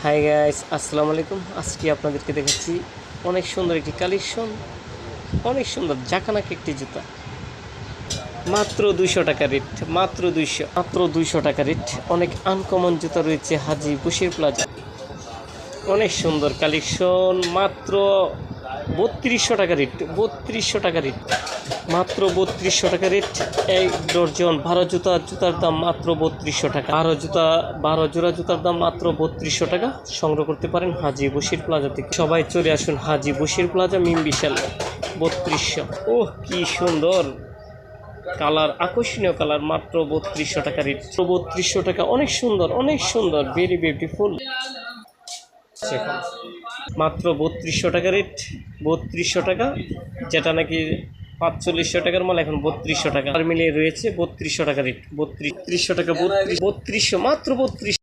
Hi guys, আসসালামু আলাইকুম। আজকে আপনাদেরকে দেখাচ্ছি অনেক সুন্দর একটি কালেকশন, অনেক সুন্দর জাকানাকে একটি জুতা, মাত্র 200 টাকা রেট, মাত্র 200 টাকা রেট। অনেক আনকমন জুতা রয়েছে হাজি বশির প্লাজা, অনেক সুন্দর কালেকশন। মাত্র 3200 টাকা রেট, 3200 টাকা রেট, মাত্র 3200 টাকা রেট। এক ডর্জন 12 জুতার দাম মাত্র 3200 টাকা। 12 জোড়া জুতার দাম মাত্র 3200 টাকা। সংগ্রহ করতে পারেন হাজি বশির প্লাজা থেকে। সবাই চলে আসুন হাজি বশির প্লাজা, মিম বিশাল। 3200, ওহ কি সুন্দর কালার, আকর্ষণীয় কালার। মাত্র 3200 টাকা রেট, 3200 টাকা। অনেক সুন্দর, অনেক সুন্দর, ভেরি বিউটিফুল। মাত্র 3200 টাকা রেট, 3200 টাকা। যেটা নাকি 4500 টাকার মাল এখন 3200 টাকা আর মিলিয়ে রয়েছে। 3200 টাকা রেট, 3200 টাকা, 3200, মাত্র 3200।